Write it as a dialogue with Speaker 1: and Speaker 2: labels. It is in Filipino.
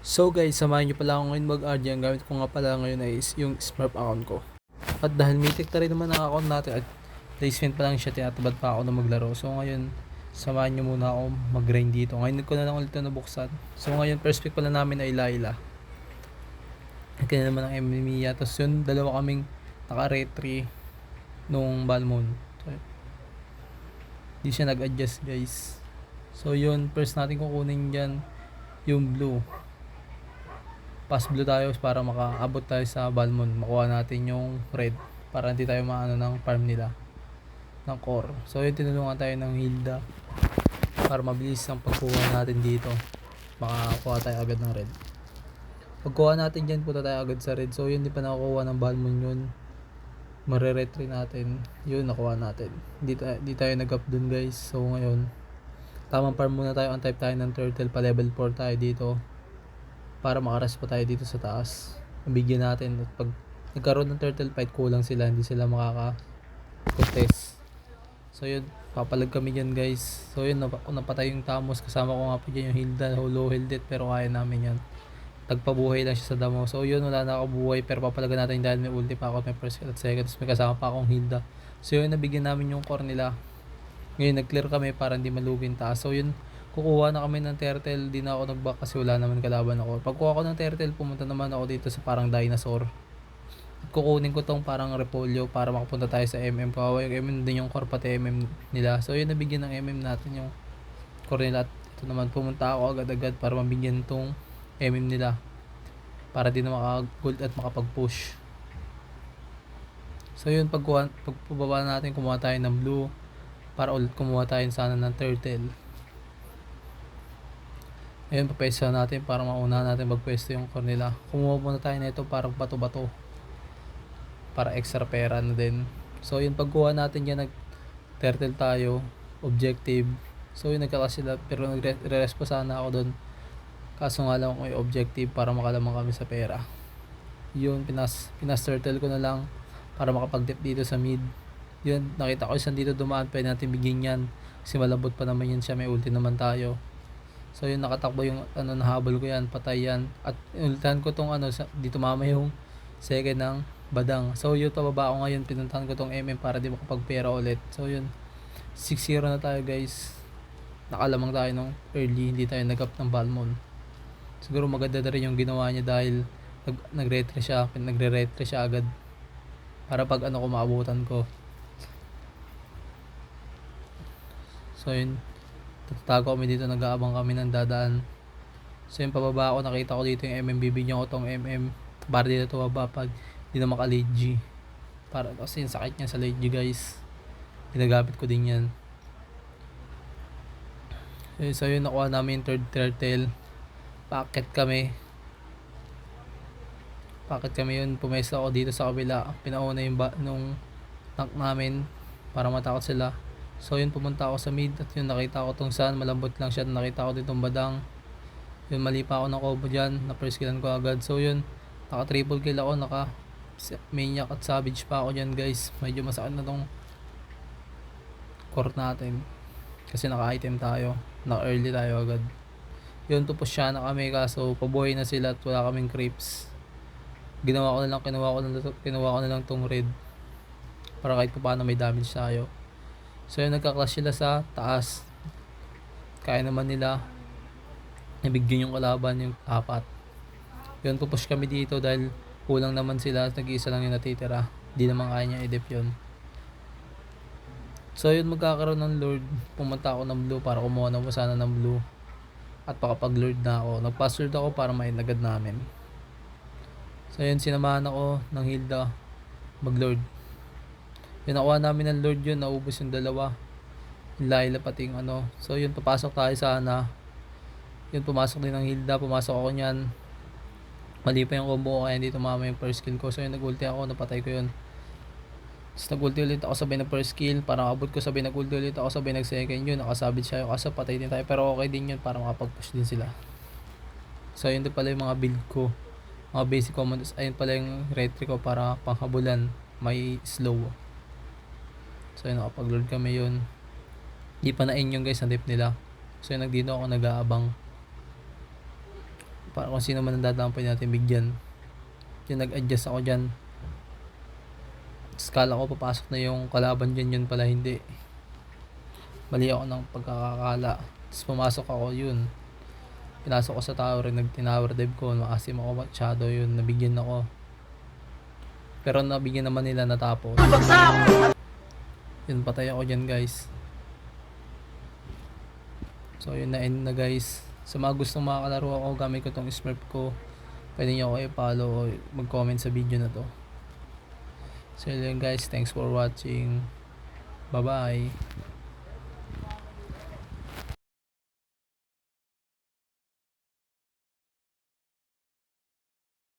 Speaker 1: So guys, samahan nyo pala ako ngayon mag-RG. Ang gamit ko nga pala ngayon ay is yung Smurf account ko. At dahil mythic na rin naman ang account natin at placement pa lang siya, tinatabad pa ako na maglaro. So ngayon, samahan nyo muna ako mag-grind dito. Ngayon ko na lang ulit na nabuksan. So ngayon, first pick pala namin ay Layla. Kaya naman ang Emilia. Tapos yun, dalawa kaming naka-retry nung Balmond. So, di siya nag-adjust guys. So yun, first natin kukunin dyan yung blue. Pass blue tayo para makaabot tayo sa Balmond. Makuha natin yung red para hindi tayo maano ng farm nila ng core. So yun, tinulungan tayo ng Hilda para mabilis ang pagkuha natin dito. Makakuha tayo agad ng red. Pagkuha natin dyan, punta tayo agad sa red. So yun, di pa nakukuha ng Balmond yun. Mare-retry natin. Yun, nakuha natin. Di tayo nag-up dun guys. So ngayon, tamang farm muna tayo. Ang type tayo ng turtle. Pa level 4 tayo dito para makaras pa tayo dito sa taas. Bigyan natin. At pag nagkaroon ng turtle fight, kulang sila. Hindi sila makaka-contest. So yun, papalag kami dyan guys. So yun, napatay yung Tamos. Kasama ko nga po dyan yung Hilda. Low health it, pero kaya namin yan. Tagpabuhay lang siya sa damo. So yun, wala na ako buhay. Pero papalagan natin dahil may ulti pa ako. May first kill at second. Tapos may kasama pa akong Hilda. So yun, nabigyan namin yung core nila. Ngayon, nag-clear kami para hindi malugin taas. So yun, kukuha na kami ng turtle. Di na ako nag-back kasi wala naman kalaban ako. Pagkuha ko ng turtle, pumunta naman ako dito sa parang dinosaur. At kukunin ko tong parang repolyo para makapunta tayo sa MM. Kawawa yung MM din yung core pati MM nila. So yun, nabigyan ng MM natin yung core nila. At ito naman, pumunta ako agad-agad para mabigyan tong MM nila. Para di na maka-gold at makapag-push. So yun, pagpababa natin, kumuha tayo ng blue. Para ulit kumuha tayo sana ng turtle. Ayun, papwesto natin para mauna natin magpwesto yung core nila. Kumuha muna tayo na ito para bato-bato. Para extra pera na din. So yun, pagkuha natin yan, nag-turtle tayo. Objective. So yun, nagkakas sila. Pero nagre-respo sana ako doon. Kaso nga lang may objective para makalamang kami sa pera. Yun, pinas-turtle ko na lang para makapag-dip dito sa mid. Yun, nakita ko isang dito dumaan. Pwede natin bigyan yan. Kasi malabot pa naman yan siya. May ulti naman tayo. So yun, nakatakbo yung nahabol ko yan, patay yan. At ultahan ko tong dito mama yung second ng badang. So yun, pababa ako ngayon, pinuntahan ko tong MM para di makapagpera ulit. So yun, 6-0 na tayo guys. Nakalamang tayo nung early, hindi tayo nag-up ng Balmond. Siguro maganda na rin yung ginawa niya dahil nagre-retry siya agad. Para pag ko maabutan ko. So yun, tatago kami dito, nag-aabang kami ng dadaan. So yung pababa ako, nakita ko dito yung MM, bibigyan ko tong MM para dito tumaba pag di na maka-late G. Para kasi yung sakit niya sa late G guys, ginagamit ko din yan. So yun, nakuha namin yung third turtle. Packet kami yun, pumesa ako dito sa kabila. Pinauna yung nung tank namin para matakot sila. So yun, pumunta ako sa mid at yun, nakita ko tong sun, malambot lang siya. Nakita ko ditong badang. Yun, mali pa ako ng combo dyan, na first killan ko agad. So yun, naka triple kill ako, naka maniac at savage pa ako dyan guys. Medyo masakit na tong core natin kasi naka item tayo, naka early tayo agad. Yun, tupos siya na kami kaso pabuhay na sila at wala kaming creeps. Kinuha ko na lang tong red para kahit pa paano may damage tayo. So yun, nagka-clash sila sa taas. Kaya naman nila nabigyan yung kalaban yung apat. Yun, pupush kami dito dahil kulang naman sila. Nag-iisa lang yung natitira. Di naman kaya niya i-dep yun. So yun, magkakaroon ng lord. Pumunta ako ng blue para kumuha na sana ng blue. At pakapag-lord na ako. Nag-pass-lord ako para mainagad namin. So yun, sinamahan ako ng Hilda mag-lord. Yun, nakuha namin ng lord yun. Naubos yung dalawa. Yung Layla pati yung So yun, papasok tayo sana. Yun, pumasok din ng Hilda. Pumasok ako nyan. Mali pa yung combo ko kaya hindi tumama yung first kill ko. So yun, nag-ulti ako. Napatay ko yun. Tapos nag-ulti ulit ako, sabay na first kill. Para makabot ko, sabay nag-ulti ulit ako, sabay nag-second yun. Nakasabit siya yung kaso, patay din tayo. Pero okay din yun para makapag-push din sila. So yun din pala yung mga build ko. Mga basic commands. Ayun pala yung retry ko para panghabulan. May slow. So yun, nakapag-lord kami yun. Di pa na-in yung guys, ang dip nila. So yun, nagdito ako nag-aabang. Para kung sino man ang dadampoy natin bigyan. Yung nag-adjust ako dyan. Skala ko papasok na yung kalaban dyan, yun pala hindi. Mali ako ng pagkakakala. Tapos pumasok ako, yun. Pinasok ko sa tower, nag-tower dive ko. Makasim ako masyado, yun. Nabigyan ako. Pero nabigyan naman nila natapos. Yun, patay ako dyan guys. So yun, na-end na guys. Sa mga gustong makakalaro ako, gamit ko tong Smurf ko. Pwede nyo ako i-follow o mag-comment sa video na to. So yun guys, thanks for watching. Bye bye.